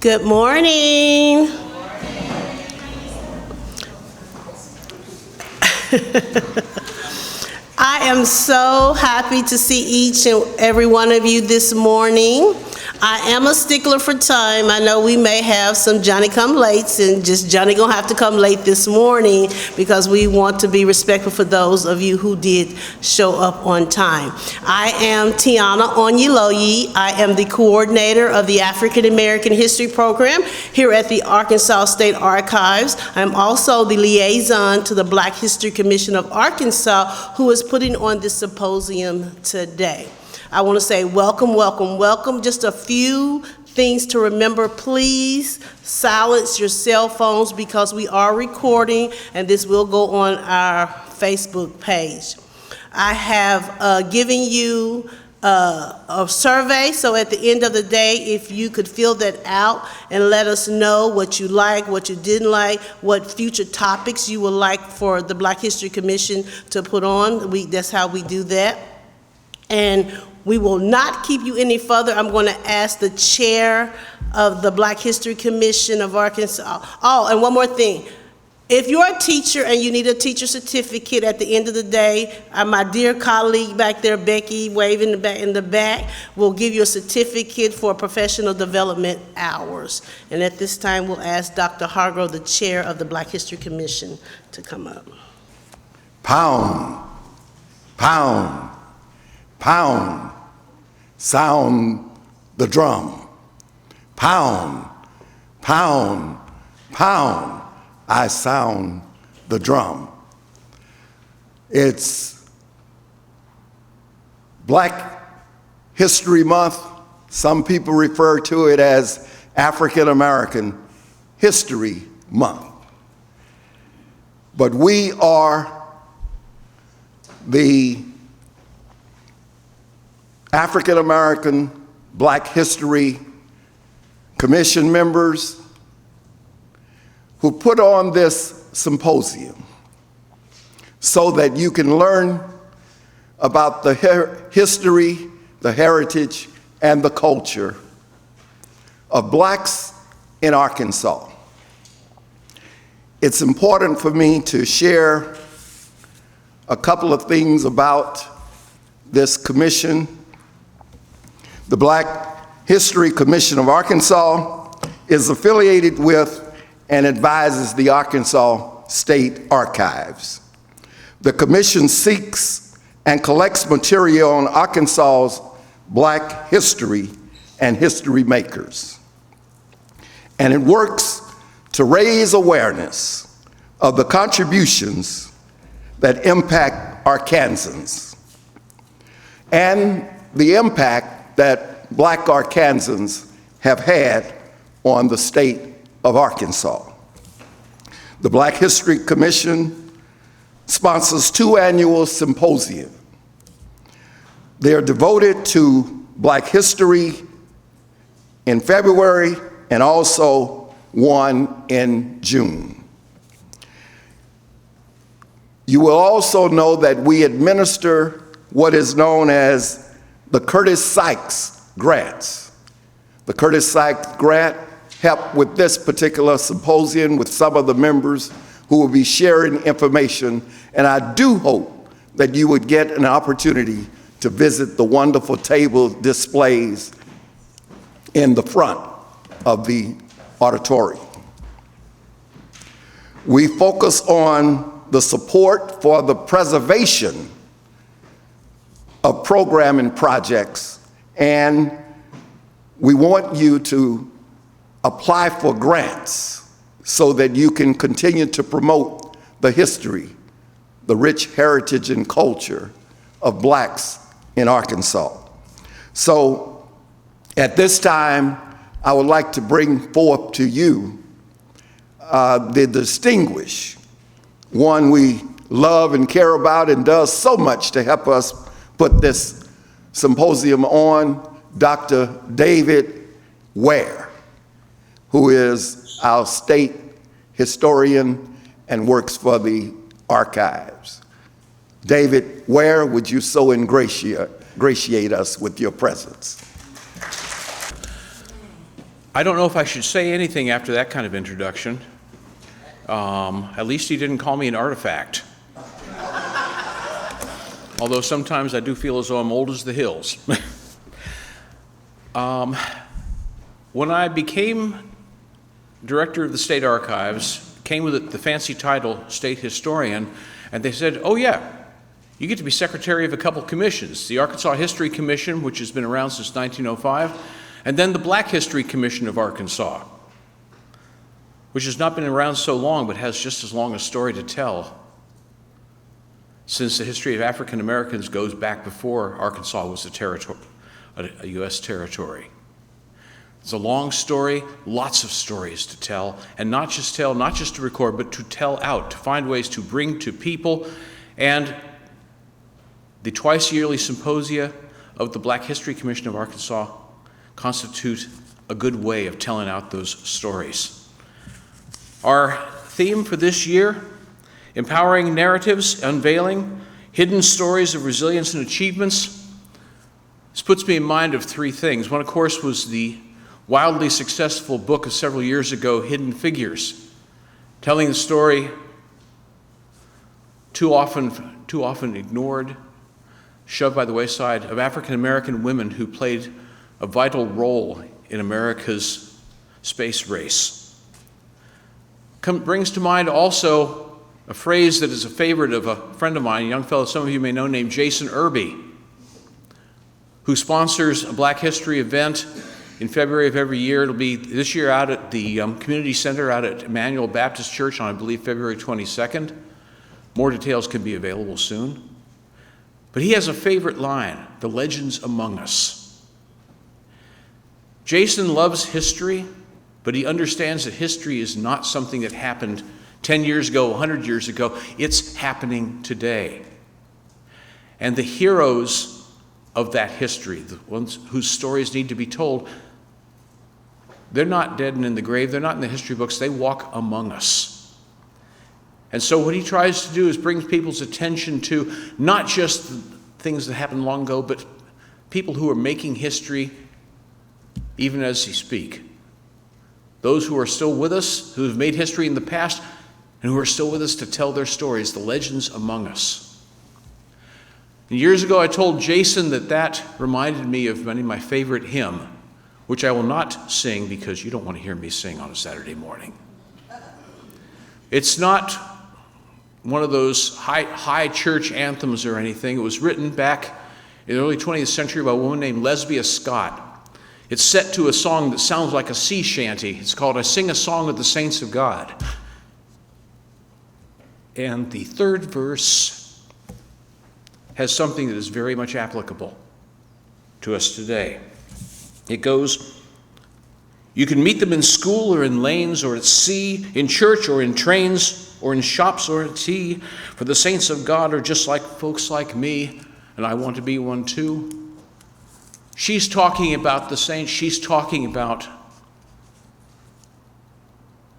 Good morning. I am so happy to see each and every one of you this morning. I am a stickler for time. I know we may have some Johnny-come-lates, and just Johnny gonna have to come late this morning because we want to be respectful for those of you who did show up on time. I am Tiana Onyeloyi. I am the coordinator of the African American History Program here at the Arkansas State Archives. I'm also the liaison to the Black History Commission of Arkansas, who is putting on this symposium today. I want to say welcome, welcome, welcome. Just a few things to remember. Please silence your cell phones because we are recording and this will go on our Facebook page. I have given you a survey, so at the end of the day, if you could fill that out and let us know what you like, what you didn't like, what future topics you would like for the Black History Commission to put on. That's how we do that. And we will not keep you any further. I'm going to ask the chair of the Black History Commission of Arkansas. Oh, and one more thing. If you're a teacher and you need a teacher certificate at the end of the day, my dear colleague back there, Becky, waving in the back, will give you a certificate for professional development hours. And at this time, we'll ask Dr. Hargrove, the chair of the Black History Commission, to come up. Pound, pound, pound. Sound the drum. Pound, pound, pound. I sound the drum. It's Black History Month. Some people refer to it as African American History Month. But we are the African American Black History Commission members who put on this symposium so that you can learn about the history, the heritage, and the culture of Blacks in Arkansas. It's important for me to share a couple of things about this commission. The Black History Commission of Arkansas is affiliated with and advises the Arkansas State Archives. The commission seeks and collects material on Arkansas's Black history and history makers. And it works to raise awareness of the contributions that impact Arkansans and the impact that Black Arkansans have had on the state of Arkansas. The Black History Commission sponsors 2 annual symposiums. They are devoted to Black history in February and also one in June. You will also know that we administer what is known as the Curtis Sykes grants. The Curtis Sykes grant helped with this particular symposium with some of the members who will be sharing information, and I do hope that you would get an opportunity to visit the wonderful table displays in the front of the auditorium. We focus on the support for the preservation of programming projects, and we want you to apply for grants so that you can continue to promote the history, the rich heritage and culture of Blacks in Arkansas. So at this time, I would like to bring forth to you the distinguished one we love and care about and does so much to help us put this symposium on, Dr. David Ware, who is our state historian and works for the archives. David Ware, would you so ingratiate us with your presence? I don't know if I should say anything after that kind of introduction. At least he didn't call me an artifact. Although sometimes I do feel as though I'm old as the hills. When I became director of the State Archives, came with the fancy title, State Historian, and they said, oh yeah, you get to be secretary of a couple commissions, the Arkansas History Commission, which has been around since 1905, and then the Black History Commission of Arkansas, which has not been around so long, but has just as long a story to tell, since the history of African Americans goes back before Arkansas was a U.S. territory. It's a long story, lots of stories to tell, and not just to record, but to tell out, to find ways to bring to people. And the twice-yearly symposia of the Black History Commission of Arkansas constitute a good way of telling out those stories. Our theme for this year, Empowering Narratives, Unveiling, Hidden Stories of Resilience and Achievements. This puts me in mind of three things. One, of course, was the wildly successful book of several years ago, Hidden Figures, telling the story too often ignored, shoved by the wayside, of African American women who played a vital role in America's space race. Brings to mind also a phrase that is a favorite of a friend of mine, a young fellow some of you may know, named Jason Irby, who sponsors a Black History event in February of every year. It'll be this year out at the community center out at Emmanuel Baptist Church on, I believe, February 22nd. More details can be available soon. But he has a favorite line, the legends among us. Jason loves history, but he understands that history is not something that happened 10 years ago, 100 years ago. It's happening today. And the heroes of that history, the ones whose stories need to be told, they're not dead and in the grave. They're not in the history books. They walk among us. And so what he tries to do is bring people's attention to not just things that happened long ago, but people who are making history even as he speaks. Those who are still with us, who have made history in the past, and who are still with us to tell their stories, the legends among us. And years ago I told Jason that reminded me of my favorite hymn, which I will not sing because you don't want to hear me sing on a Saturday morning. It's not one of those high church anthems or anything. It was written back in the early 20th century by a woman named Lesbia Scott. It's set to a song that sounds like a sea shanty. It's called I Sing a Song of the Saints of God. And the third verse has something that is very much applicable to us today. It goes, you can meet them in school or in lanes or at sea, in church or in trains or in shops or at tea, for the saints of God are just like folks like me, and I want to be one too. She's talking about the saints. She's talking about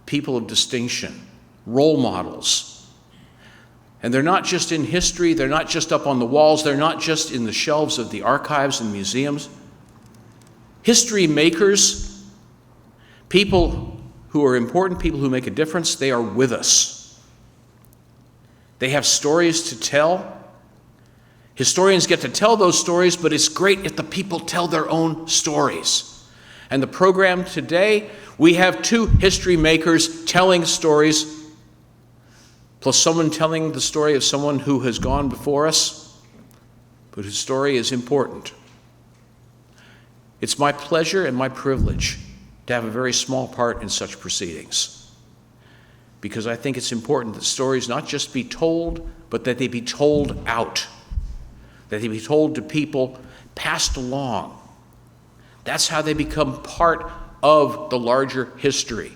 people of distinction, role models. And they're not just in history, they're not just up on the walls, they're not just in the shelves of the archives and museums. History makers, people who are important, people who make a difference, they are with us. They have stories to tell. Historians get to tell those stories, but it's great if the people tell their own stories. And the program today, we have two history makers telling stories, plus someone telling the story of someone who has gone before us, but whose story is important. It's my pleasure and my privilege to have a very small part in such proceedings, because I think it's important that stories not just be told, but that they be told out, that they be told to people, passed along. That's how they become part of the larger history,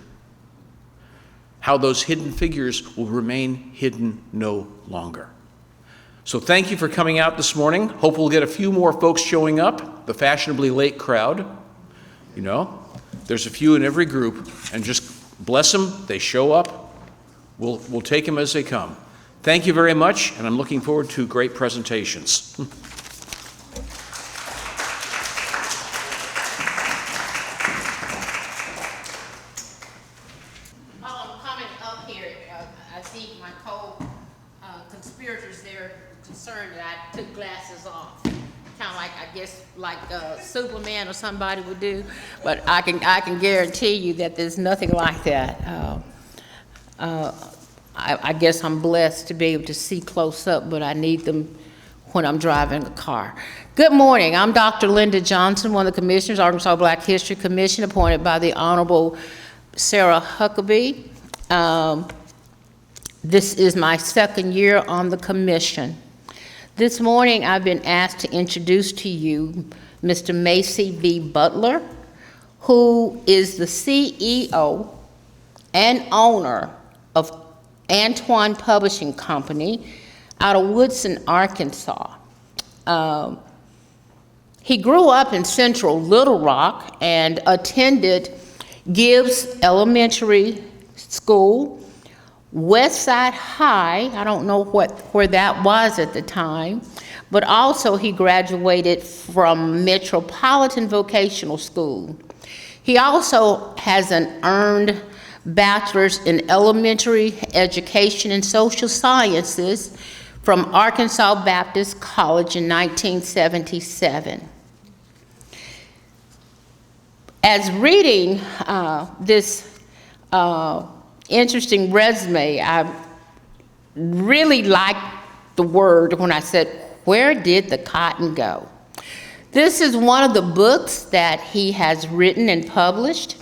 how those hidden figures will remain hidden no longer. So thank you for coming out this morning. Hope we'll get a few more folks showing up, the fashionably late crowd. You know, there's a few in every group, and just bless them. They show up. We'll take them as they come. Thank you very much, and I'm looking forward to great presentations. Coming up here, I see my co-conspirators there concerned that I took glasses off. Kind of like, I guess, like Superman or somebody would do. But I can guarantee you that there's nothing like that. I guess I'm blessed to be able to see close up, but I need them when I'm driving a car. Good morning. I'm Dr. Linda Johnson, one of the commissioners, Arkansas Black History Commission, appointed by the Honorable Sarah Huckabee. This is my second year on the commission. This morning, I've been asked to introduce to you Mr. Macy V. Butler, who is the CEO and owner of Antwon Publishing Company out of Woodson, Arkansas. He grew up in central Little Rock and attended Gibbs Elementary School, Westside High, I don't know where that was at the time, but also he graduated from Metropolitan Vocational School. He also has an earned bachelor's in elementary education and social sciences from Arkansas Baptist College in 1977. As reading this interesting resume, I really liked the word when I said, where did the cotton go? This is one of the books that he has written and published.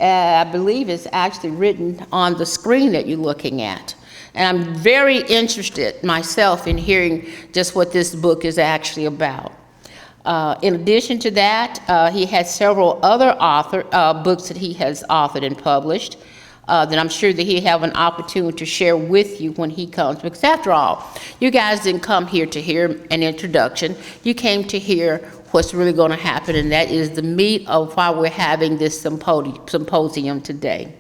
I believe it's actually written on the screen that you're looking at. And I'm very interested myself in hearing just what this book is actually about. In addition to that, he has several other books that he has authored and published that I'm sure that he'll have an opportunity to share with you when he comes. Because after all, you guys didn't come here to hear an introduction. You came to hear what's really going to happen, and that is the meat of why we're having this symposium today.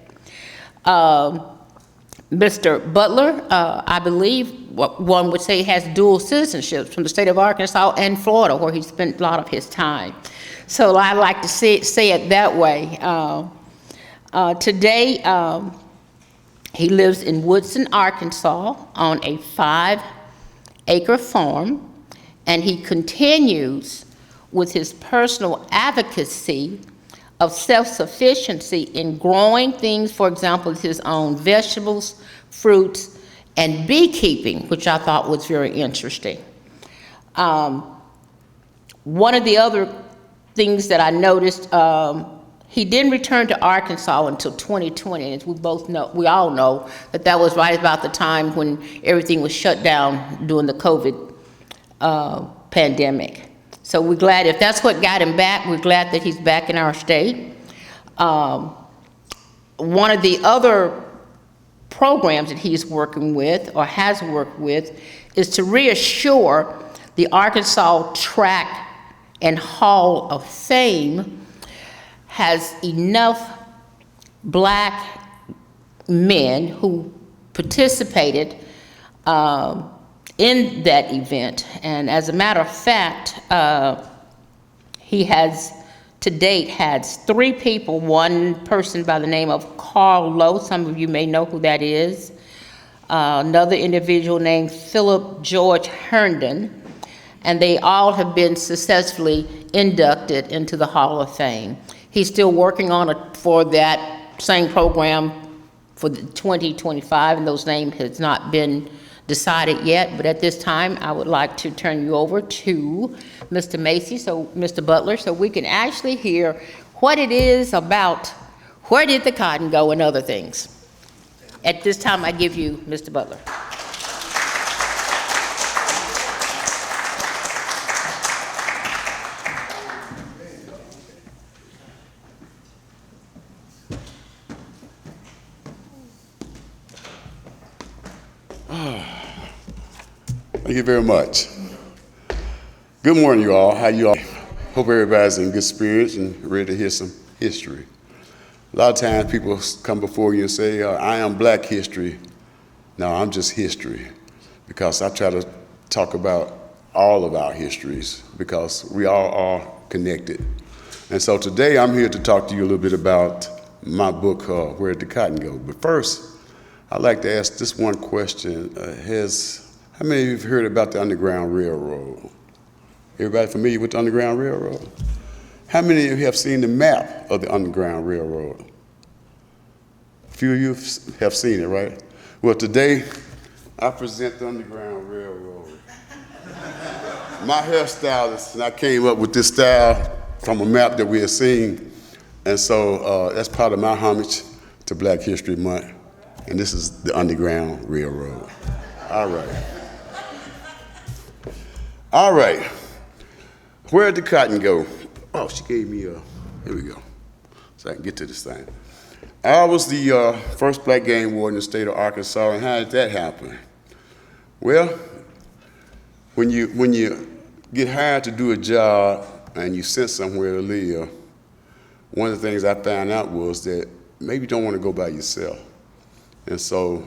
Mr. Butler, I believe what one would say has dual citizenship from the state of Arkansas and Florida, where he spent a lot of his time. So I like to say it that way. Today, he lives in Woodson, Arkansas on a 5-acre farm, and he continues with his personal advocacy of self-sufficiency in growing things, for example, his own vegetables, fruits, and beekeeping, which I thought was very interesting. One of the other things that I noticed, he didn't return to Arkansas until 2020, and as we all know that was right about the time when everything was shut down during the COVID pandemic. So we're glad, if that's what got him back, we're glad that he's back in our state. One of the other programs that he's working with, or has worked with, is to reassure the Arkansas Track and Hall of Fame has enough black men who participated in that event. And as a matter of fact, he has to date had 3 people, one person by the name of Carl Lowe, some of you may know who that is, another individual named Philip George Herndon, and they all have been successfully inducted into the Hall of Fame. He's still working on for that same program for the 2025, and those names has not been decided yet, but at this time, I would like to turn you over to Mr. Macy, Mr. Butler, so we can actually hear what it is about, where did the cotton go, and other things. At this time, I give you Mr. Butler. Thank you very much. Good morning, you all. How you all? Hope everybody's in good spirits and ready to hear some history. A lot of times people come before you and say, I am black history. No, I'm just history. because I try to talk about all of our histories because we all are connected. And so today I'm here to talk to you a little bit about my book, Where Did the Cotton Go? But first, I'd like to ask this one question. How many of you have heard about the Underground Railroad? Everybody familiar with the Underground Railroad? How many of you have seen the map of the Underground Railroad? A few of you have seen it, right? Well, today I present the Underground Railroad. My hairstylist and I came up with this style from a map that we had seen, and so that's part of my homage to Black History Month, and this is the Underground Railroad. All right. All right. Where did the cotton go? Oh, she gave me here we go, so I can get to this thing. I was the first black game warden in the state of Arkansas, and how did that happen? Well, when you get hired to do a job and you sent somewhere to live, one of the things I found out was that maybe you don't want to go by yourself. And so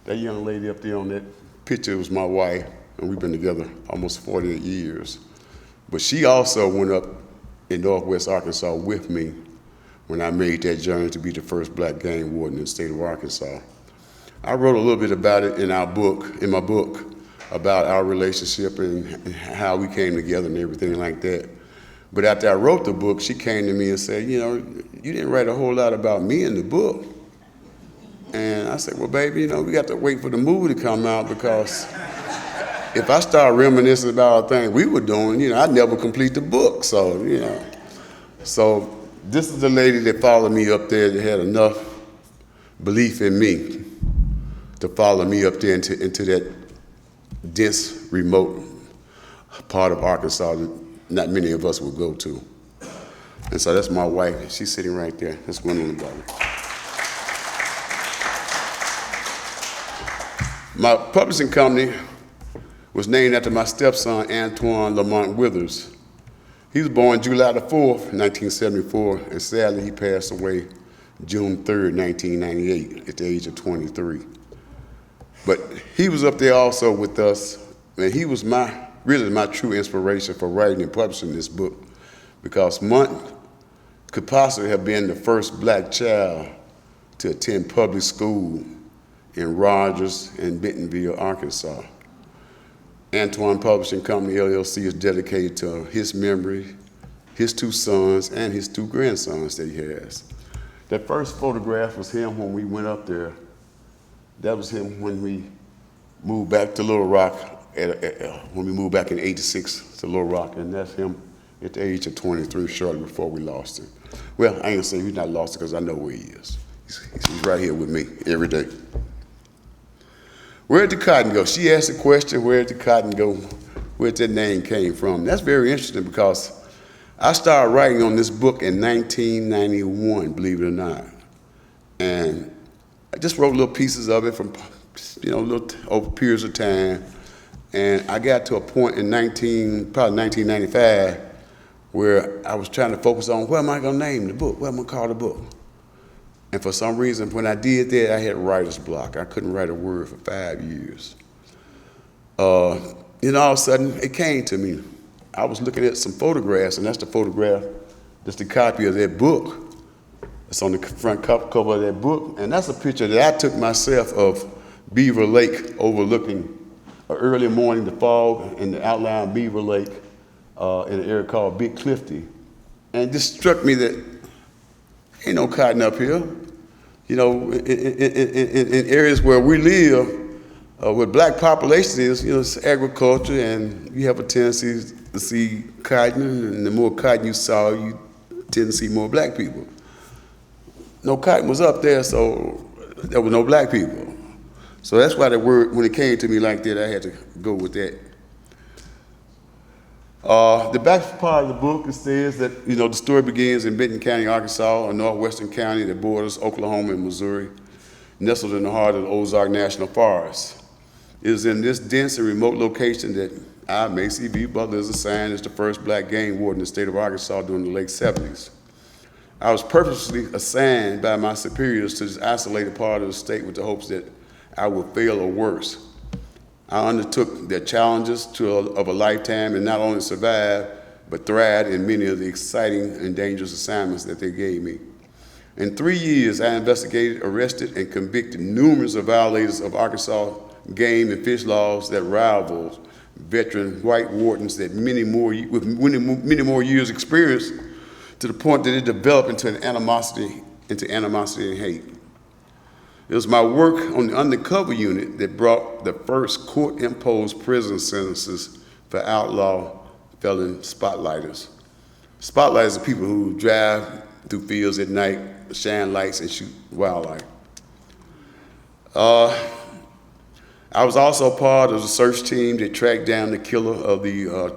that young lady up there on that picture was my wife, and we've been together almost 48 years. But she also went up in Northwest Arkansas with me when I made that journey to be the first black game warden in the state of Arkansas. I wrote a little bit about it in my book, about our relationship and how we came together and everything like that. But after I wrote the book, she came to me and said, you didn't write a whole lot about me in the book. And I said, well, baby, we got to wait for the movie to come out, because if I start reminiscing about our thing we were doing, I'd never complete the book. So, So this is the lady that followed me up there that had enough belief in me to follow me up there into that dense, remote part of Arkansas that not many of us would go to. And so that's my wife. She's sitting right there. That's Gwendolyn Butler. My publishing company was named after my stepson, Antwon Lamont Withers. He was born July the 4th, 1974, and sadly he passed away June 3rd, 1998, at the age of 23. But he was up there also with us, and he was really my true inspiration for writing and publishing this book, because Mont could possibly have been the first black child to attend public school in Rogers and Bentonville, Arkansas. Antwon Publishing Company, LLC, is dedicated to his memory, his two sons, and his two grandsons that he has. That first photograph was him when we went up there. That was him when we moved back to Little Rock, when we moved back in '86 to Little Rock, and that's him at the age of 23, shortly before we lost him. Well, I ain't gonna say he's not lost because I know where he is. He's right here with me every day. Where did the cotton go? She asked the question, where did the cotton go? Where that name came from? That's very interesting, because I started writing on this book in 1991, believe it or not. And I just wrote little pieces of it from, little over periods of time. And I got to a point in probably 1995, where I was trying to focus on, what am I gonna name the book? What am I gonna call the book? And for some reason, when I did that, I had writer's block. I couldn't write a word for 5 years. All of a sudden, it came to me. I was looking at some photographs, and that's the photograph, that's the copy of that book. It's on the front cover of that book, and that's a picture that I took myself of Beaver Lake overlooking an early morning, the fog, and the outline of Beaver Lake in an area called Big Clifty. And it just struck me that ain't no cotton up here. In areas where we live, where black population is, it's agriculture, and you have a tendency to see cotton, and the more cotton you saw, you tend to see more black people. No cotton was up there, so there were no black people. So that's why the word, when it came to me like that, I had to go with that. The back part of the book, it says that, the story begins in Benton County, Arkansas, a northwestern county that borders Oklahoma and Missouri, nestled in the heart of the Ozark National Forest. It is in this dense and remote location that I, Macy B. Butler, is assigned as the first black game warden in the state of Arkansas during the late 70s. I was purposely assigned by my superiors to this isolated part of the state with the hopes that I would fail or worse. I undertook the challenges of a lifetime and not only survived, but thrived in many of the exciting and dangerous assignments that they gave me. In 3 years, I investigated, arrested, and convicted numerous of violators of Arkansas game and fish laws that rivaled veteran white wardens with many more years' experience, to the point that it developed into animosity and hate. It was my work on the undercover unit that brought the first court-imposed prison sentences for outlaw felon spotlighters. Spotlighters are people who drive through fields at night, shine lights, and shoot wildlife. I was also part of the search team that tracked down the killer of the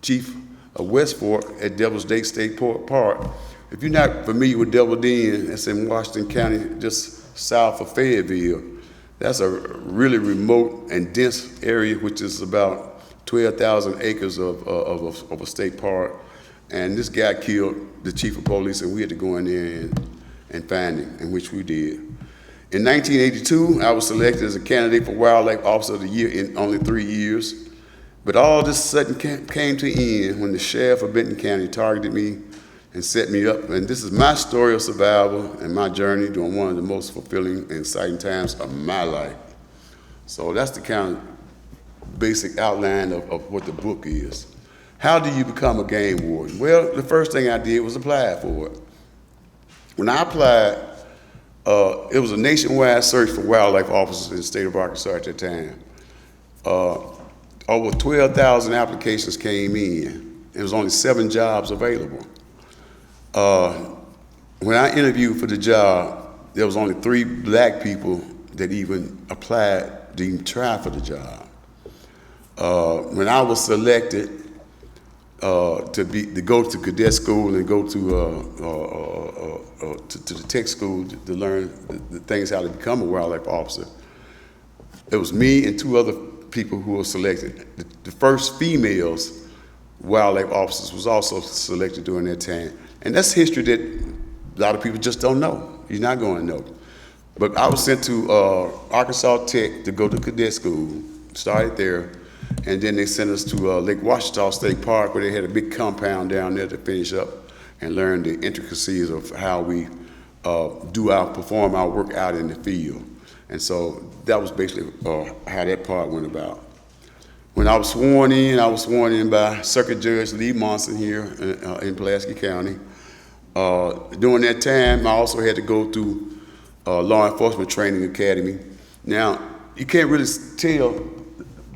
chief of West Fork at Devil's Lake State Park. If you're not familiar with Devil Den, it's in Washington County, just south of Fayetteville. That's a really remote and dense area, which is about 12,000 acres of a state park. And this guy killed the chief of police, and we had to go in there and find him, in which we did. In 1982, I was selected as a candidate for Wildlife Officer of the Year in only 3 years. But all this sudden came to an end when the sheriff of Benton County targeted me and set me up. And this is my story of survival and my journey during one of the most fulfilling and exciting times of my life. So that's the kind of basic outline of what the book is. How do you become a game warden? Well, the first thing I did was apply for it. When I applied, it was a nationwide search for wildlife officers in the state of Arkansas at that time. Over 12,000 applications came in. There was only 7 jobs available. When I interviewed for the job, there was only 3 black people that even applied to even try for the job. When I was selected to go to cadet school and go to the tech school to learn the things how to become a wildlife officer, it was me and 2 other people who were selected. The first females wildlife officers was also selected during that time. And that's history that a lot of people just don't know. You're not going to know. But I was sent to Arkansas Tech to go to cadet school, started there, and then they sent us to Lake Washita State Park, where they had a big compound down there to finish up and learn the intricacies of how we perform our work out in the field. And so that was basically how that part went about. When I was sworn in by Circuit Judge Lee Monson here in Pulaski County. During that time, I also had to go through Law Enforcement Training Academy. Now, you can't really tell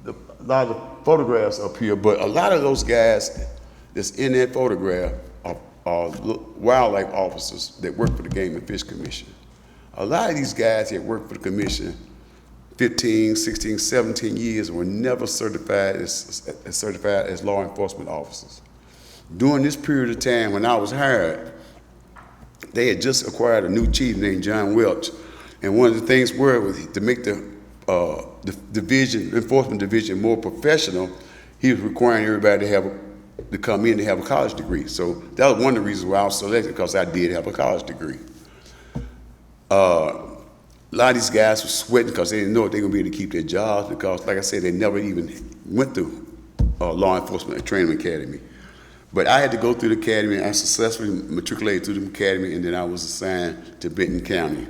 a lot of the photographs up here, but a lot of those guys that's in that photograph are wildlife officers that work for the Game and Fish Commission. A lot of these guys that work for the commission 15, 16, 17 years were never certified as law enforcement officers. During this period of time when I was hired, they had just acquired a new chief named John Welch. And one of the things was to make the enforcement division more professional, he was requiring everybody to come in to have a college degree. So that was one of the reasons why I was selected, because I did have a college degree. A lot of these guys were sweating because they didn't know if they were going to be able to keep their jobs, because, like I said, they never even went through Law Enforcement Training Academy. But I had to go through the academy, and I successfully matriculated through the academy, and then I was assigned to Benton County.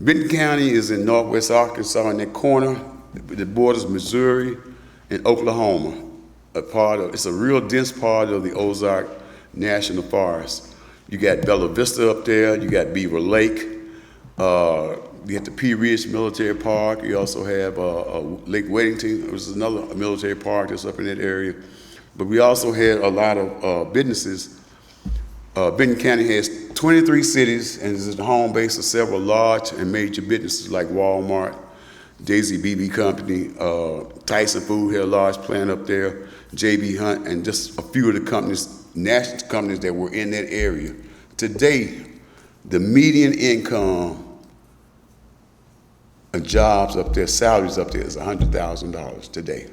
Benton County is in northwest Arkansas, in that corner that borders Missouri and Oklahoma. It's a real dense part of the Ozark National Forest. You got Bella Vista up there, you got Beaver Lake, you got the Pea Ridge Military Park. You also have Lake Weddington, which is another military park that's up in that area. But we also had a lot of businesses. Benton County has 23 cities and is the home base of several large and major businesses like Walmart, Daisy BB Company, Tyson Food had a large plant up there, JB Hunt, and just a few of the companies, national companies that were in that area. Today, the median income of jobs up there, salaries up there is $100,000 today.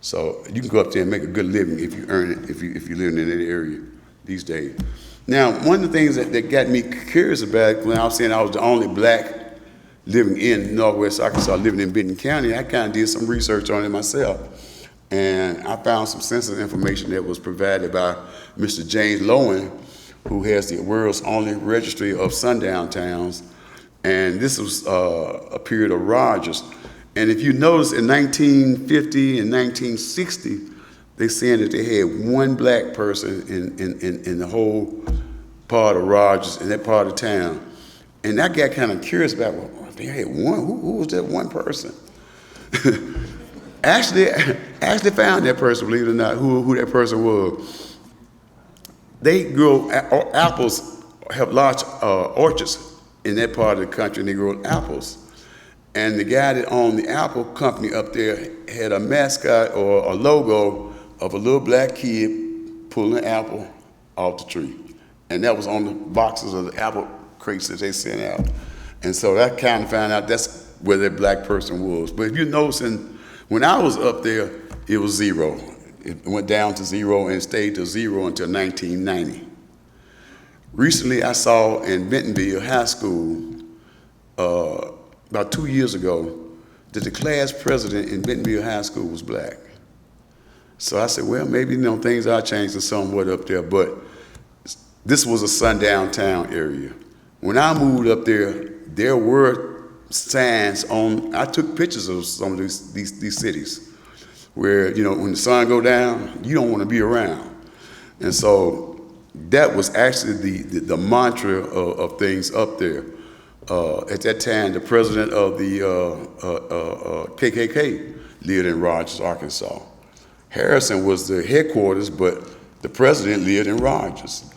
So you can go up there and make a good living if you earn it, if you live in that area these days. Now, one of the things that got me curious about it, when I was saying I was the only black living in Northwest Arkansas, living in Benton County, I kind of did some research on it myself. And I found some sensitive information that was provided by Mr. James Lowen, who has the world's only registry of sundown towns. And this was a period of Rogers. And if you notice, in 1950 and 1960, they said that they had one black person in the whole part of Rogers, in that part of town. And I got kind of curious about, well, if they had one, who was that one person? actually found that person, believe it or not, who that person was. They grow apples, have large orchards in that part of the country, and they grow apples. And the guy that owned the apple company up there had a mascot or a logo of a little black kid pulling an apple off the tree. And that was on the boxes of the apple crates that they sent out. And so I kind of found out that's where that black person was. But if you're noticing, when I was up there, it was zero. It went down to zero and stayed to zero until 1990. Recently, I saw in Bentonville High School, about 2 years ago, that the class president in Bentonville High School was black. So I said, well, maybe things are changing somewhat up there, but this was a sundown town area. When I moved up there were signs on. I took pictures of some of these cities, where when the sun go down, you don't want to be around, and so that was actually the mantra of things up there. At that time, the president of the KKK lived in Rogers, Arkansas. Harrison was the headquarters, but the president lived in Rogers.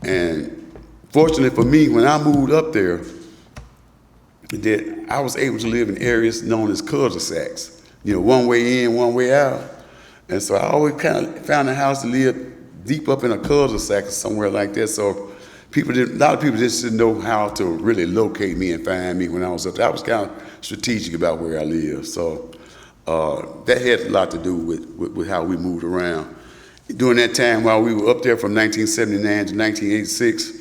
And fortunately for me, when I moved up there, that I was able to live in areas known as cul-de-sacs, one way in, one way out. And so I always kind of found a house to live deep up in a cul-de-sac or somewhere like that. So a lot of people just didn't know how to really locate me and find me when I was up there. I was kind of strategic about where I lived. So that had a lot to do with how we moved around. During that time, while we were up there from 1979 to 1986,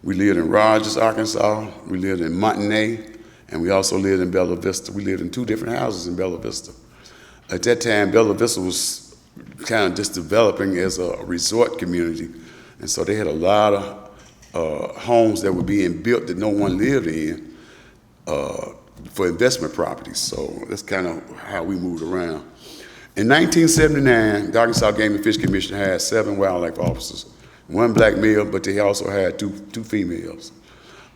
we lived in Rogers, Arkansas. We lived in Montanay, and we also lived in Bella Vista. We lived in 2 different houses in Bella Vista. At that time, Bella Vista was kind of just developing as a resort community, and so they had a lot of homes that were being built that no one lived in for investment properties. So that's kind of how we moved around. In 1979, the Arkansas Game and Fish Commission had 7 wildlife officers, 1 black male, but they also had two females.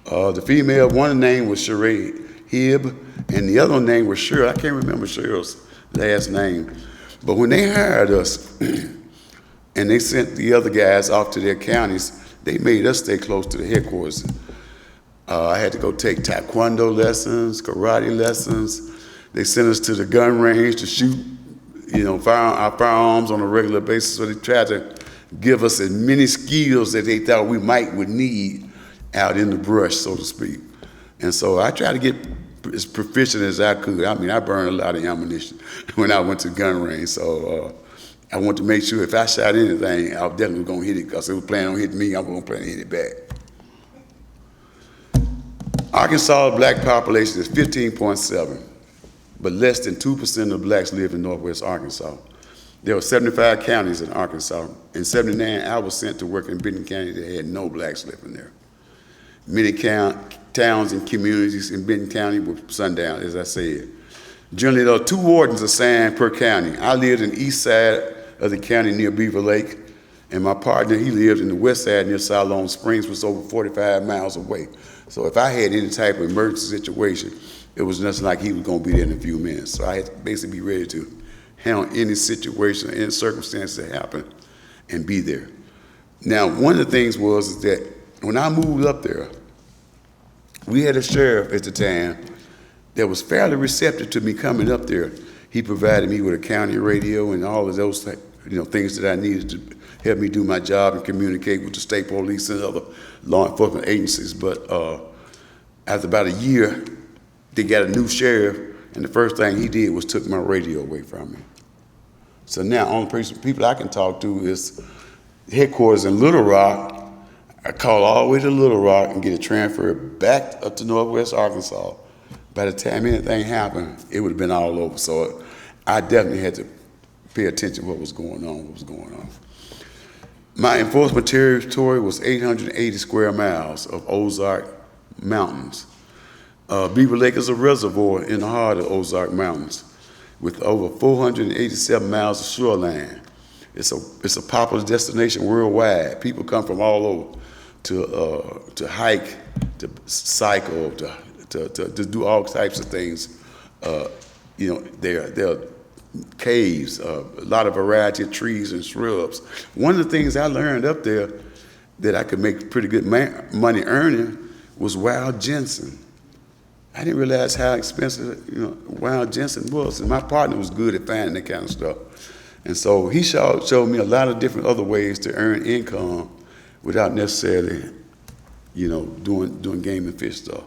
The female, one name was Sheree Hibb, and the other name was Cheryl. I can't remember Cheryl's last name. But when they hired us and they sent the other guys off to their counties, they made us stay close to the headquarters. I had to go take taekwondo lessons, karate lessons. They sent us to the gun range to shoot, our firearms on a regular basis. So they tried to give us as many skills that they thought we would need out in the brush, so to speak. And so I tried to get as proficient as I could. I mean, I burned a lot of ammunition when I went to the gun range. So I wanted to make sure if I shot anything, I was definitely going to hit it, because it was planning on hitting me, I was going to plan to hit it back. Arkansas' black population is 15.7, but less than 2% of blacks live in Northwest Arkansas. There were 75 counties in Arkansas. In 79, I was sent to work in Benton County that had no blacks living there. Many towns and communities in Benton County were sundown, as I said. Generally, there are 2 wardens assigned per county. I lived in the east side of the county near Beaver Lake, and my partner, he lived in the west side near Siloam Springs, which was over 45 miles away. So if I had any type of emergency situation, it was nothing like he was going to be there in a few minutes. So I had to basically be ready to handle any situation, any circumstance that happened, and be there. Now, one of the things was that when I moved up there, we had a sheriff at the time that was fairly receptive to me coming up there. He provided me with a county radio and all of those things that I needed to help me do my job and communicate with the state police and other law enforcement agencies. But after about a year, they got a new sheriff, and the first thing he did was took my radio away from me. So now, only people I can talk to is headquarters in Little Rock. I call all the way to Little Rock and get a transfer back up to Northwest Arkansas. by the time anything happened, it would have been all over. So I definitely had to pay attention to what was going on. My enforcement territory was 880 square miles of Ozark Mountains. Beaver Lake is a reservoir in the heart of Ozark Mountains with over 487 miles of shoreline. It's a popular destination worldwide. People come from all over to hike, to cycle, to do all types of things. There are caves, a lot of variety of trees and shrubs. One of the things I learned up there that I could make pretty good money earning was wild ginseng. I didn't realize how expensive wild ginseng was, and my partner was good at finding that kind of stuff. And so he showed me a lot of different other ways to earn income without necessarily, doing game and fish stuff.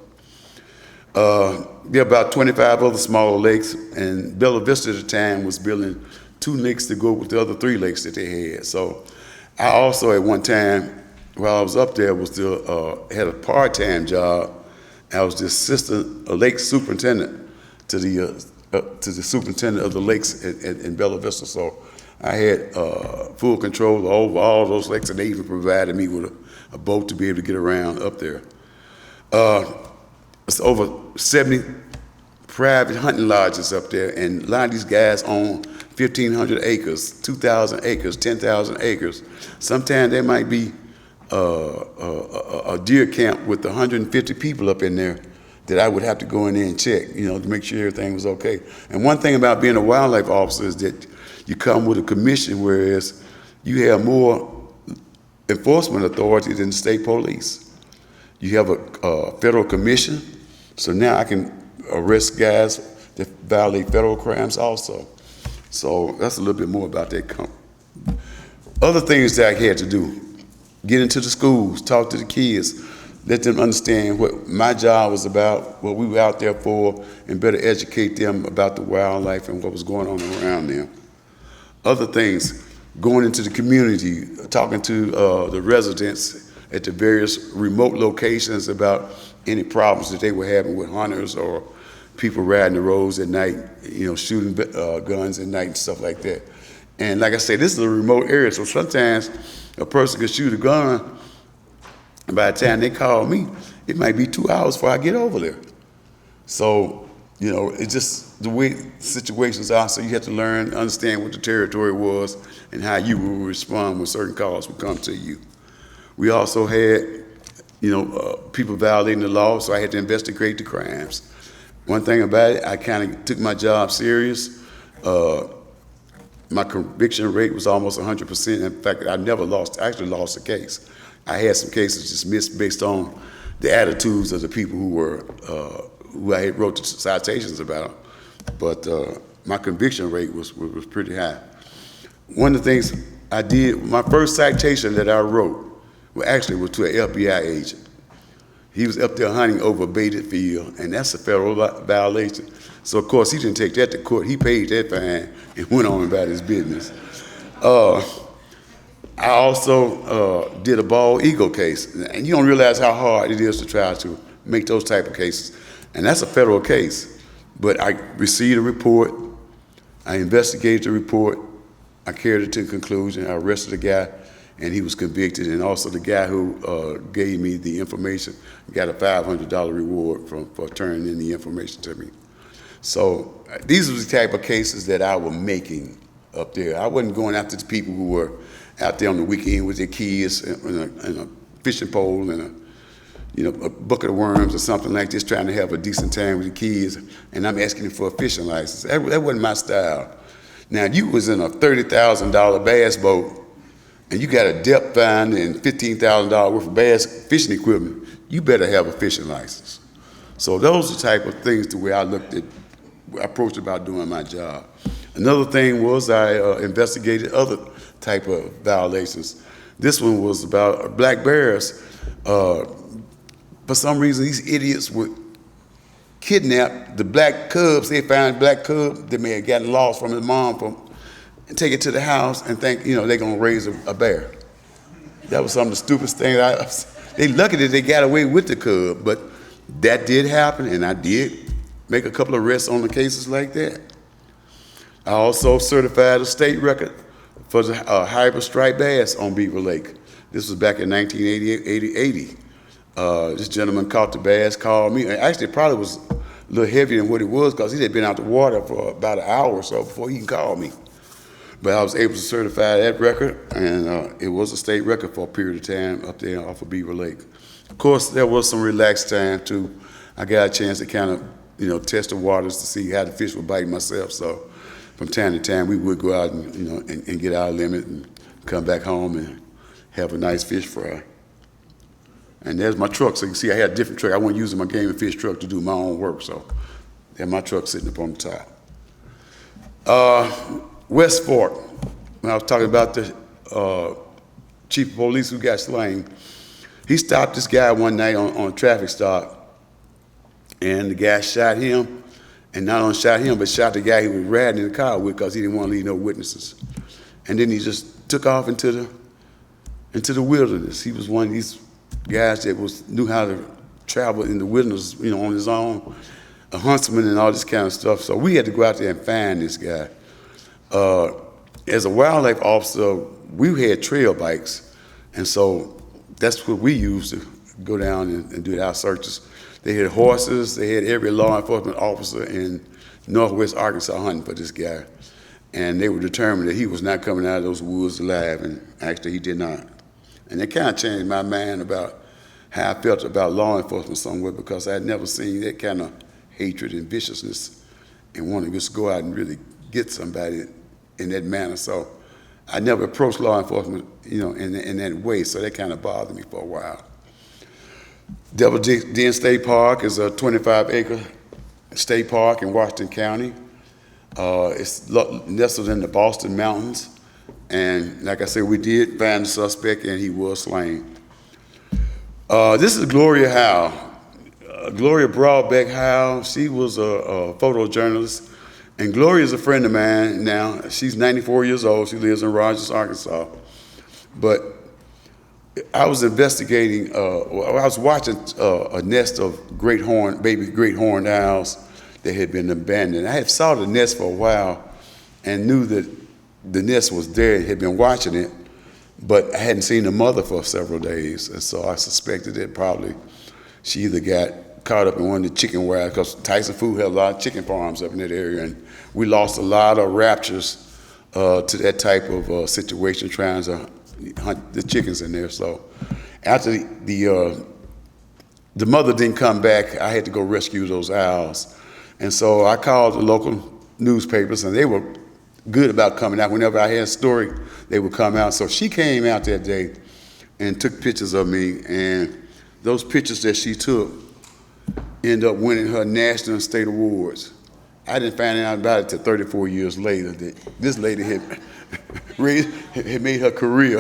There are about 25 other smaller lakes, and Bella Vista at the time was building 2 lakes to go with the other 3 lakes that they had. So I also, at one time, while I was up there, was still had a part-time job. I was the assistant lake superintendent to the superintendent of the lakes in Bella Vista. So I had full control over all those lakes, and they even provided me with a boat to be able to get around up there. It's over 70 private hunting lodges up there, and a lot of these guys own 1,500 acres, 2,000 acres, 10,000 acres. Sometimes there might be a deer camp with 150 people up in there that I would have to go in there and check, to make sure everything was okay. And one thing about being a wildlife officer is that you come with a commission, whereas you have more enforcement authority than the state police. You have a federal commission, so now I can arrest guys that violate federal crimes also. So that's a little bit more about that. Other things that I had to do: get into the schools, talk to the kids, let them understand what my job was about, what we were out there for, and better educate them about the wildlife and what was going on around them. Other things, going into the community, talking to the residents at the various remote locations about any problems that they were having with hunters or people riding the roads at night, shooting guns at night and stuff like that. And like I said, this is a remote area, so sometimes a person could shoot a gun, and by the time they call me, it might be 2 hours before I get over there. So, it's just the way situations are, so you have to learn, understand what the territory was and how you will respond when certain calls would come to you. We also had, people violating the law, so I had to investigate the crimes. One thing about it, I kind of took my job serious. My conviction rate was almost 100%. In fact, I actually lost a case. I had some cases dismissed based on the attitudes of the people who I had wrote the citations about. But my conviction rate was pretty high. One of the things I did, my first citation that I wrote, was to an FBI agent. He was up there hunting over a baited field, and that's a federal violation. So, of course, he didn't take that to court. He paid that fine and went on about his business. I also did a bald eagle case, and you don't realize how hard it is to try to make those type of cases. And that's a federal case. But I received a report, I investigated the report, I carried it to conclusion, I arrested the guy, and he was convicted. And also the guy who gave me the information got a $500 reward for turning in the information to me. So these were the type of cases that I was making up there. I wasn't going after the people who were out there on the weekend with their kids and a fishing pole and a bucket of worms or something like this, trying to have a decent time with the kids, and I'm asking them for a fishing license. That wasn't my style. Now, if you was in a $30,000 bass boat and you got a depth finder and $15,000 worth of bass fishing equipment, you better have a fishing license. So those are the type of things the way I approached about doing my job. Another thing was I investigated other type of violations. This one was about black bears. For some reason, these idiots would kidnap the black cubs. They found a black cub that may have gotten lost from his mom and take it to the house and think, they're gonna raise a bear. That was some of the stupidest things. They lucky that they got away with the cub, but that did happen, and I did make a couple of arrests on the cases like that. I also certified a state record for the hybrid striped bass on Beaver Lake. This was back in 1980. This gentleman caught the bass, called me. Actually, it probably was a little heavier than what it was because he had been out the water for about an hour or so before he can call me. But I was able to certify that record, and it was a state record for a period of time up there off of Beaver Lake. Of course, there was some relaxed time too. I got a chance to kind of, test the waters to see how the fish were biting myself. So from time to time, we would go out and, and get our limit and come back home and have a nice fish fry. And there's my truck. So you can see I had a different truck. I wasn't using my game and fish truck to do my own work. So there's my truck sitting up on the top. West Fork, when I was talking about the chief of police who got slain, he stopped this guy one night on a traffic stop, and the guy shot him, and not only shot him, but shot the guy he was riding in the car with because he didn't want to leave no witnesses. And then he just took off into the wilderness. He was one of these guys that knew how to travel in the wilderness, on his own, a huntsman and all this kind of stuff. So we had to go out there and find this guy. As a wildlife officer, we had trail bikes, and so that's what we used to go down and do our searches. They had horses, they had every law enforcement officer in Northwest Arkansas hunting for this guy, and they were determined that he was not coming out of those woods alive, and actually he did not. And it kind of changed my mind about how I felt about law enforcement somewhere, because I had never seen that kind of hatred and viciousness and wanting to just go out and really get somebody in that manner. So I never approached law enforcement, in that way. So that kind of bothered me for a while. Devil Den State Park is a 25-acre state park in Washington County. It's nestled in the Boston Mountains. And like I said, we did find the suspect, and he was slain. This is Gloria Howe. Gloria Broadbeck Howe. She was a photojournalist. And Gloria is a friend of mine now. She's 94 years old. She lives in Rogers, Arkansas. But I was investigating, I was watching a nest of baby great horned owls that had been abandoned. I had saw the nest for a while and knew that the nest was there and had been watching it, but I hadn't seen the mother for several days. And so I suspected that probably she either got caught up in one of the chicken wires, because Tyson Food had a lot of chicken farms up in that area, and we lost a lot of raptors to that type of situation, trying to hunt the chickens in there. So after the mother didn't come back, I had to go rescue those owls. And so I called the local newspapers, and they were good about coming out. Whenever I had a story, they would come out. So she came out that day and took pictures of me, and those pictures that she took ended up winning her national and state awards. I didn't find out about it until 34 years later that this lady had made her career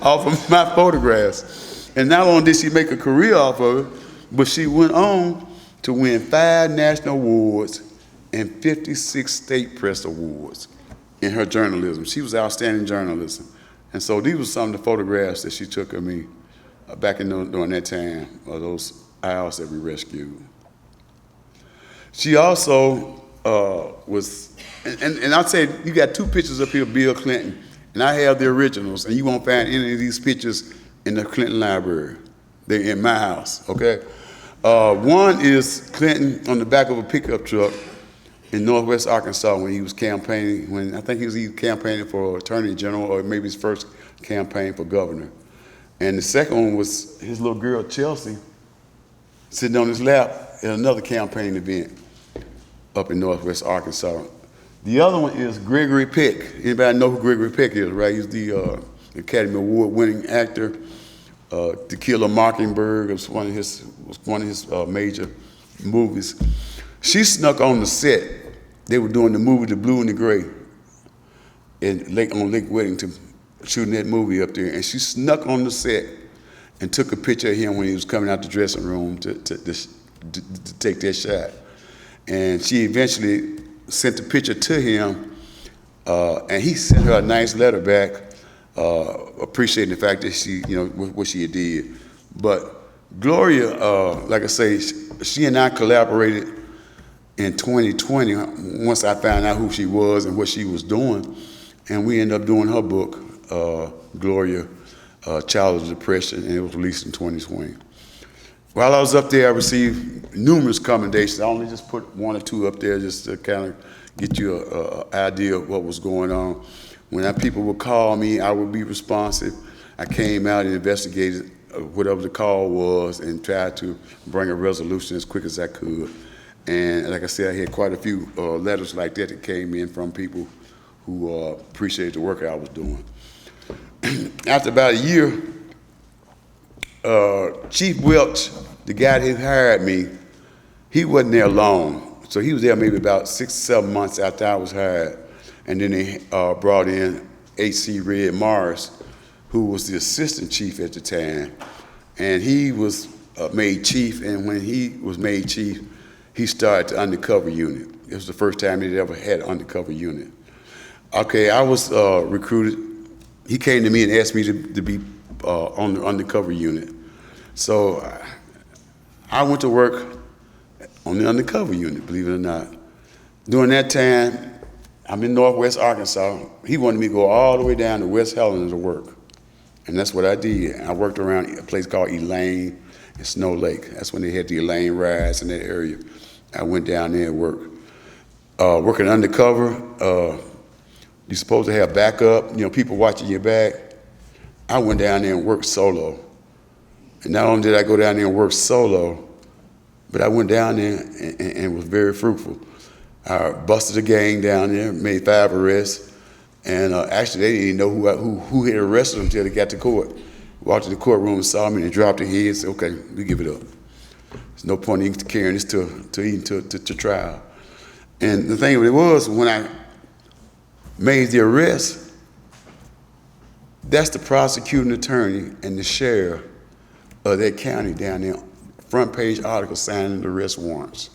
off of my photographs. And not only did she make a career off of it, but she went on to win 5 national awards and 56 state press awards in her journalism. She was outstanding journalism. And so these were some of the photographs that she took of me back during that time, of those owls that we rescued. She also was, and I'll say, you got 2 pictures up here of Bill Clinton, and I have the originals, and you won't find any of these pictures in the Clinton Library. They're in my house, okay? One is Clinton on the back of a pickup truck in Northwest Arkansas when he was campaigning, I think he was either campaigning for Attorney General or maybe his first campaign for governor. And the second one was his little girl, Chelsea, sitting on his lap at another campaign event up in Northwest Arkansas. The other one is Gregory Peck. Anybody know who Gregory Peck is, right? He's the Academy Award-winning actor. To Kill a Mockingbird was one of his major movies. She snuck on the set. They were doing the movie The Blue and the Gray on Lake Whittington, shooting that movie up there, and she snuck on the set and took a picture of him when he was coming out the dressing room to take that shot. And she eventually sent the picture to him, and he sent her a nice letter back, appreciating the fact that she, what she did. But Gloria, like I say, she and I collaborated in 2020 once I found out who she was and what she was doing. And we ended up doing her book, Gloria, Childhood Depression, and it was released in 2020. While I was up there, I received numerous commendations. I only just put one or two up there just to kind of get you an idea of what was going on. When people would call me, I would be responsive. I came out and investigated whatever the call was and tried to bring a resolution as quick as I could. And like I said, I had quite a few letters like that came in from people who appreciated the work I was doing. After about a year, Chief Welch, the guy who hired me, he wasn't there long. So he was there maybe about 6 or 7 months after I was hired. And then they brought in H.C. Red Morris, who was the assistant chief at the time. And he was made chief, and when he was made chief, he started the undercover unit. It was the first time he'd ever had an undercover unit. Okay, I was recruited. He came to me and asked me to be on the undercover unit. So I went to work on the undercover unit, believe it or not. During that time, I'm in Northwest Arkansas. He wanted me to go all the way down to West Helena to work. And that's what I did. I worked around a place called Elaine and Snow Lake. That's when they had the Elaine rides in that area. I went down there and worked. Working undercover, you're supposed to have backup, people watching your back. I went down there and worked solo. And not only did I go down there and work solo, but I went down there and was very fruitful. I busted a gang down there, made 5 arrests, and actually they didn't even know who had arrested them until they got to court. Walked to the courtroom and saw me and dropped their heads and said, okay, we give it up. There's no point in carrying this to trial. And the thing of it was, when I made the arrest, that's the prosecuting attorney and the sheriff of that county down there, front page article signing the arrest warrants.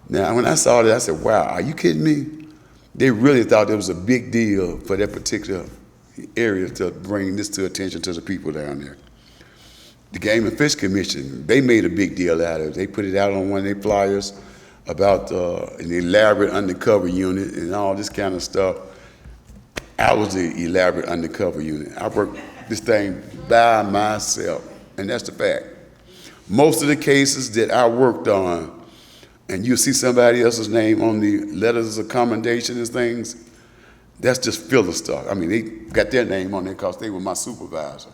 Now, when I saw that, I said, wow, are you kidding me? They really thought it was a big deal for that particular area to bring this to attention to the people down there. The Game and Fish Commission, they made a big deal out of it. They put it out on one of their flyers about an elaborate undercover unit and all this kind of stuff. I was the elaborate undercover unit. I worked this thing by myself, and that's the fact. Most of the cases that I worked on, and you see somebody else's name on the letters of commendation and things, that's just filler stuff. I mean, they got their name on there because they were my supervisor.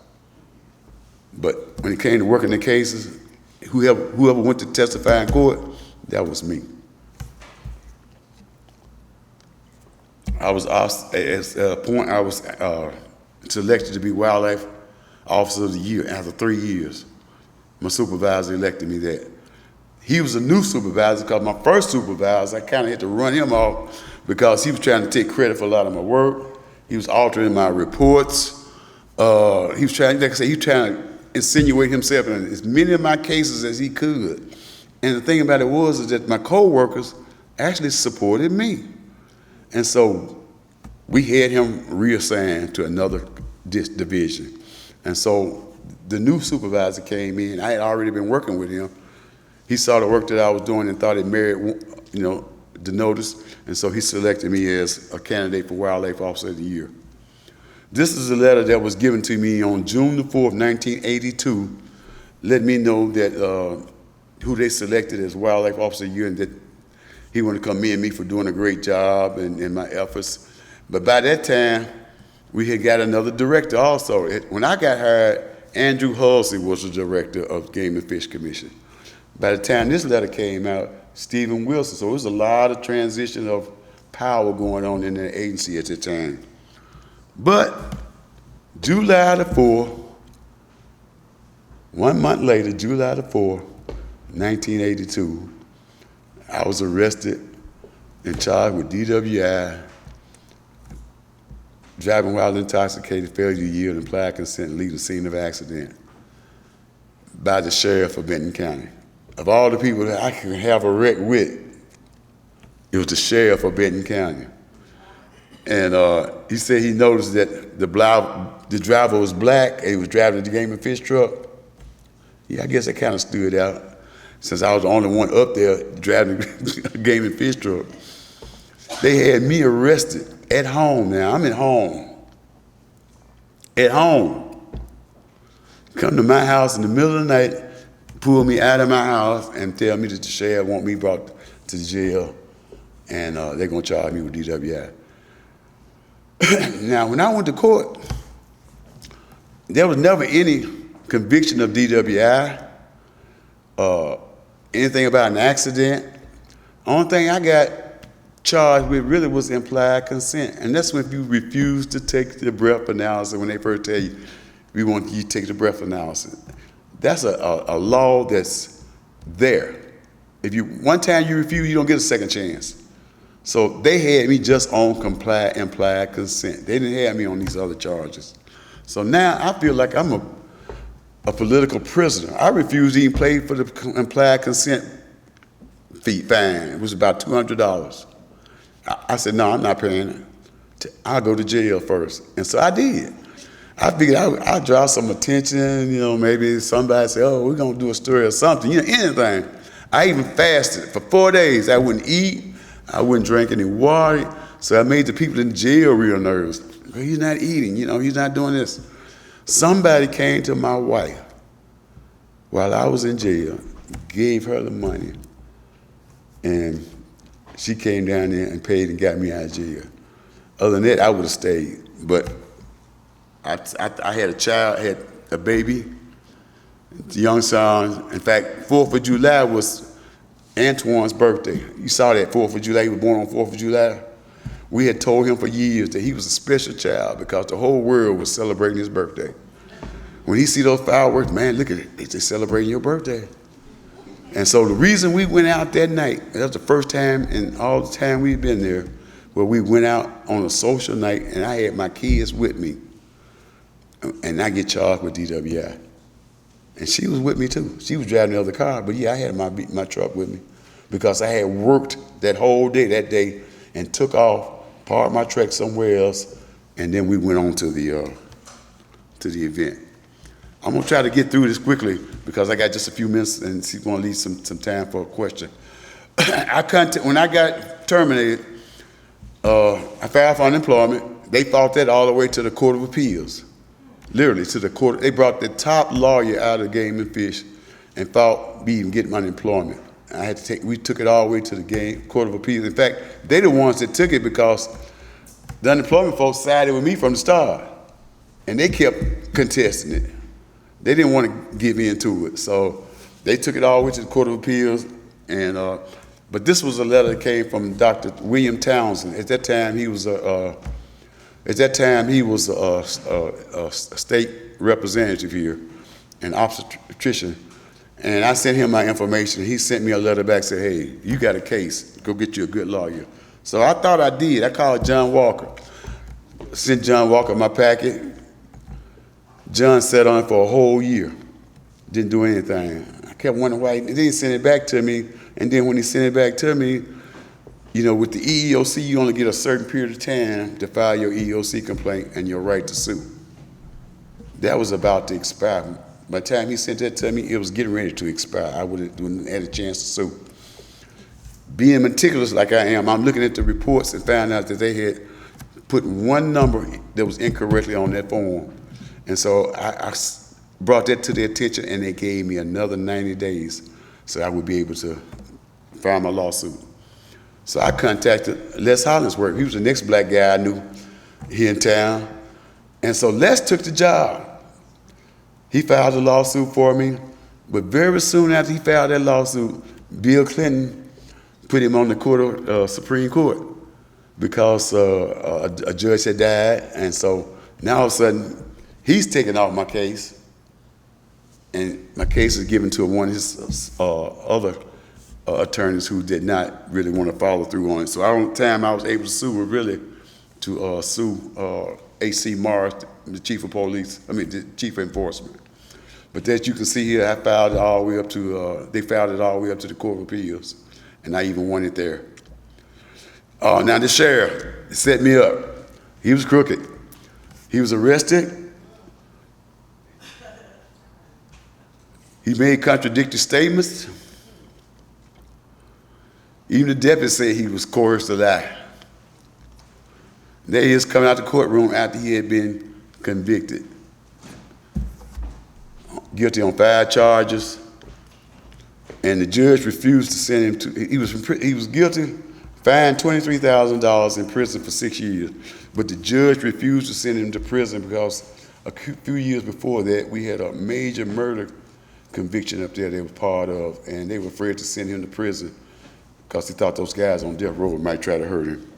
But when it came to working the cases, whoever went to testify in court, that was me. I was selected to be Wildlife Officer of the Year after 3 years. My supervisor elected me that. He was a new supervisor because my first supervisor, I kind of had to run him off because he was trying to take credit for a lot of my work. He was altering my reports. He was trying, like I said, he was trying to insinuate himself in as many of my cases as he could. And the thing about it was that my co-workers actually supported me. And so we had him reassigned to another division. And so the new supervisor came in. I had already been working with him. He saw the work that I was doing and thought it merited, the notice. And so he selected me as a candidate for Wildlife Officer of the Year. This is a letter that was given to me on June the 4th, 1982, letting me know that who they selected as Wildlife Officer of the Year and that he wanted to commend me for doing a great job and my efforts. But by that time, we had got another director also. When I got hired, Andrew Halsey was the director of Game and Fish Commission. By the time this letter came out, Stephen Wilson. So there was a lot of transition of power going on in the agency at the time. But July the 4th, 1 month later, July the 4th, 1982, I was arrested and charged with DWI, driving while intoxicated, failure to yield implied consent, and leaving the scene of accident by the sheriff of Benton County. Of all the people that I could have a wreck with, it was the sheriff of Benton County. And he said he noticed that the driver was black and he was driving the Game and Fish truck. Yeah, I guess I kind of stood out since I was the only one up there driving a game and fish truck. They had me arrested at home now. I'm at home. At home. Come to my house in the middle of the night, pull me out of my house and tell me that the sheriff want me brought to the jail and they're going to charge me with DWI. Now, when I went to court, there was never any conviction of DWI, anything about an accident. Only thing I got charged with really was implied consent. And that's when you refuse to take the breath analysis, when they first tell you, we want you to take the breath analysis. That's a law that's there. If you one time you refuse, you don't get a second chance. So they had me just on implied consent. They didn't have me on these other charges. So now I feel like I'm a political prisoner. I refuse to even pay for the implied consent fine. It was about $200. I said, no, I'm not paying it. I'll go to jail first. And so I did. I figured I'd draw some attention, maybe somebody say, oh, we're gonna do a story or something, anything. I even fasted for 4 days. I wouldn't eat, I wouldn't drink any water. So I made the people in jail real nervous. Well, he's not eating, he's not doing this. Somebody came to my wife while I was in jail, gave her the money, and she came down there and paid and got me out of jail. Other than that, I would have stayed. But I had a child, I had a baby, a young son. In fact, 4th of July was Antwon's birthday. You saw that 4th of July, he was born on 4th of July. We had told him for years that he was a special child because the whole world was celebrating his birthday. When he see those fireworks, man, look at it, they're celebrating your birthday. And so the reason we went out that night, that was the first time in all the time we've been there, where we went out on a social night and I had my kids with me and I get charged with DWI. And she was with me too. She was driving the other car, but yeah, I had my truck with me because I had worked that whole day, that day, and took off, parked my truck somewhere else, and then we went on to the event. I'm gonna try to get through this quickly because I got just a few minutes and she's gonna leave some time for a question. When I got terminated, I filed for unemployment. They fought that all the way to the Court of Appeals. Literally to the court. They brought the top lawyer out of Game and Fish and fought me even getting my unemployment. We took it all the way to the Court of Appeals. In fact, they the ones that took it because the unemployment folks sided with me from the start. And they kept contesting it. They didn't want to get me into it. So they took it all the way to the Court of Appeals. And but this was a letter that came from Dr. William Townsend. At that time, he was a state representative here, an obstetrician. And I sent him my information. He sent me a letter back, said, hey, you got a case. Go get you a good lawyer. So I thought I did. I called John Walker. Sent John Walker my packet. John sat on it for a whole year. Didn't do anything. I kept wondering why he didn't send it back to me. And then when he sent it back to me, with the EEOC, you only get a certain period of time to file your EEOC complaint and your right to sue. That was about to expire. By the time he sent that to me, it was getting ready to expire. I wouldn't had a chance to sue. Being meticulous like I am, I'm looking at the reports and found out that they had put one number that was incorrectly on that form. And so I brought that to their attention and they gave me another 90 days so I would be able to file my lawsuit. So I contacted Les Hollingsworth. He was the next black guy I knew here in town. And so Les took the job. He filed a lawsuit for me, but very soon after he filed that lawsuit, Bill Clinton put him on the Supreme Court because a judge had died. And so now all of a sudden, he's taking off my case, and my case is given to one of his other attorneys who did not really want to follow through on it. So the time I was able to sue was really to sue A.C. Morris, the chief of police, the chief of enforcement. But that you can see here, I filed it all the way up to, they filed it all the way up to the Court of Appeals, and I even won it there. Now the sheriff set me up. He was crooked. He was arrested. He made contradictory statements. Even the deputy said he was coerced to lie. There he is coming out the courtroom after he had been convicted. Guilty on 5 charges. And the judge refused to send him to, he was guilty, fined $23,000 in prison for 6 years. But the judge refused to send him to prison because a few years before that, we had a major murder conviction up there they were part of, and they were afraid to send him to prison because they thought those guys on death row might try to hurt him.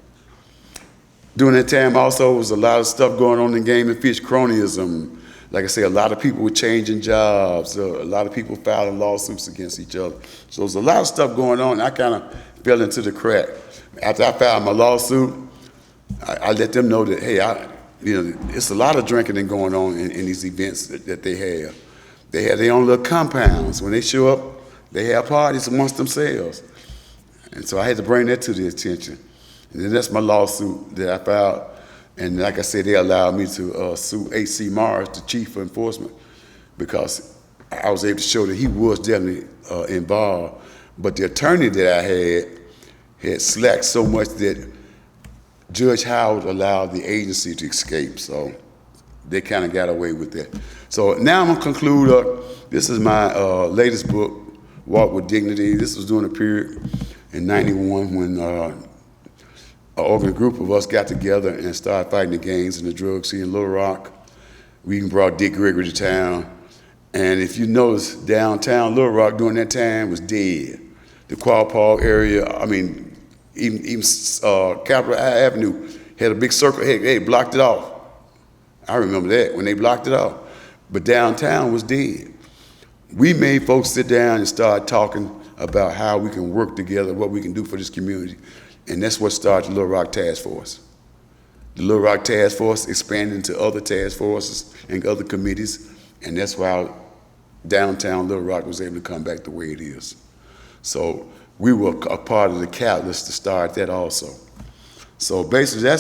During that time also was a lot of stuff going on in game and fish, cronyism. Like I say, a lot of people were changing jobs. A lot of people filing lawsuits against each other. So there's a lot of stuff going on. I kind of fell into the crack. After I filed my lawsuit, I let them know that, hey, it's a lot of drinking and going on in these events that they have. They have their own little compounds. When they show up, they have parties amongst themselves. And so I had to bring that to their attention. And then that's my lawsuit that I filed. And like I said, they allowed me to sue H.C. Morris, the chief of enforcement, because I was able to show that he was definitely involved. But the attorney that I had slacked so much that Judge Howard allowed the agency to escape. So they kind of got away with that. So now I'm going to conclude. This is my latest book, Walk with Dignity. This was during a period in 91 when a group of us got together and started fighting the gangs and the drugs here in Little Rock. We even brought Dick Gregory to town. And if you notice, downtown Little Rock during that time was dead. The Quapaw area, I mean, even Capitol Avenue had a big circle. Hey, blocked it off. I remember that when they blocked it off. But downtown was dead. We made folks sit down and start talking about how we can work together, what we can do for this community. And that's what started the Little Rock Task Force. The Little Rock Task Force expanded into other task forces and other committees, and that's why downtown Little Rock was able to come back the way it is. So we were a part of the catalyst to start that also. So basically, I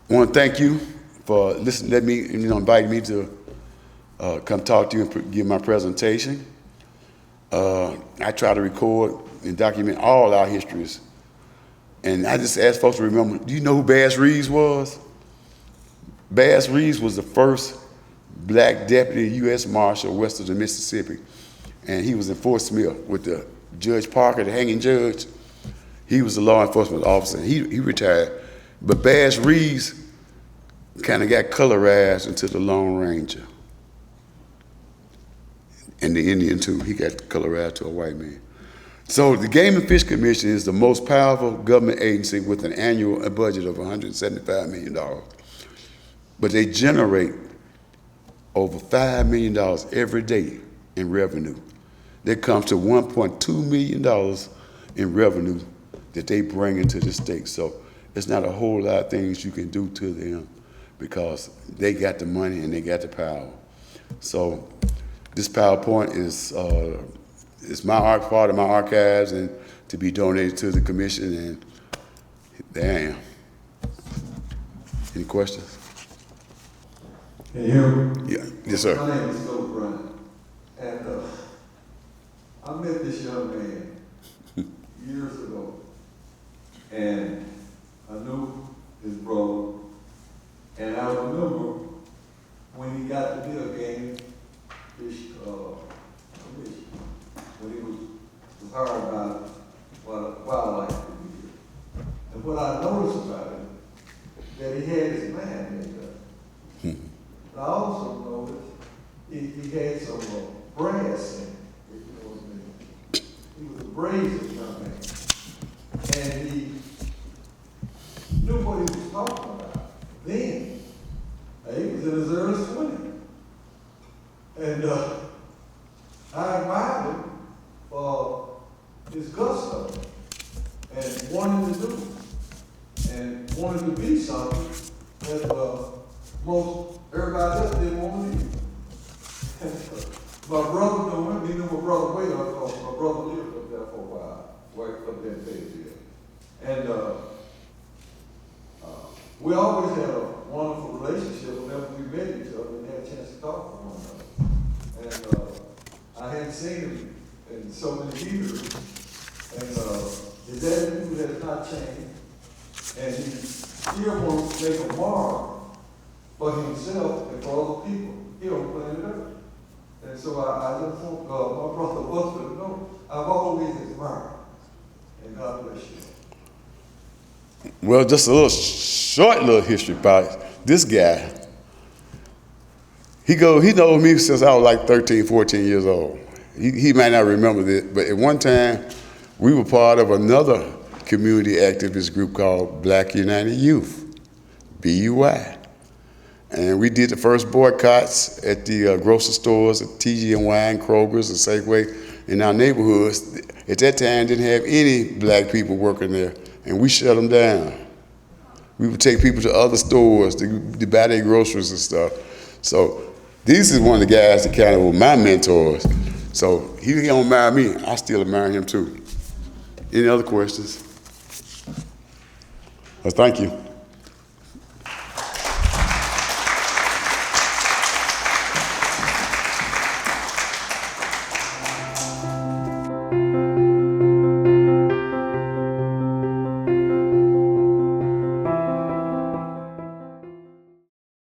want to thank you for listening, inviting me to come talk to you and give my presentation. I try to record and document all our histories. And I just ask folks to remember, do you know who Bass Reeves was? Bass Reeves was the first black deputy U.S. Marshal west of the Mississippi. And he was in Fort Smith with the Judge Parker, the hanging judge. He was a law enforcement officer. He retired. But Bass Reeves kind of got colorized into the Lone Ranger. And the Indian too, he got colorized to a white man. So the Game and Fish Commission is the most powerful government agency with an annual budget of $175 million. But they generate over $5 million every day in revenue. That comes to $1.2 million in revenue that they bring into the state. So it's not a whole lot of things you can do to them because they got the money and they got the power. So this PowerPoint is part of my archives and to be donated to the commission, and there I am. Any questions? Can you hear me? Yeah. Yes, sir. My name is Phil Bryant, and I met this young man years ago, and I knew his brother, and I remember when he got to be a game fish commission, when he was hired by wildlife commission. And what I noticed about him, that he had his man made up. But I also noticed he had some brass in him, if you know what I mean. He was a brazen young man. And he knew what he was talking about then. He was in his early 20s. And I admired him for his gusto and wanting to do and wanting to be something that most everybody else didn't want to be. My brother knew him. He knew my brother way up because my brother lived up there for a while, worked up there in Fayetteville. And we always had a wonderful relationship whenever we met each other and had a chance to talk to one another. And I I hadn't seen him in so many years. And his attitude has not changed. And he still wants to make a mark for himself and for other people here on planet Earth. And so I just want my brother Butler to know I've always admired. And God bless you. Well, just a short little history about this guy. He knows me since I was like 13, 14 years old. He might not remember this, but at one time, we were part of another community activist group called Black United Youth, BUI. And we did the first boycotts at the grocery stores, at TG&Y and Kroger's and Safeway in our neighborhoods. At that time, didn't have any black people working there, and we shut them down. We would take people to other stores to buy their groceries and stuff. So this is one of the guys that kind of were my mentors. So he don't admire me, I still admire him too. Any other questions? Well, thank you.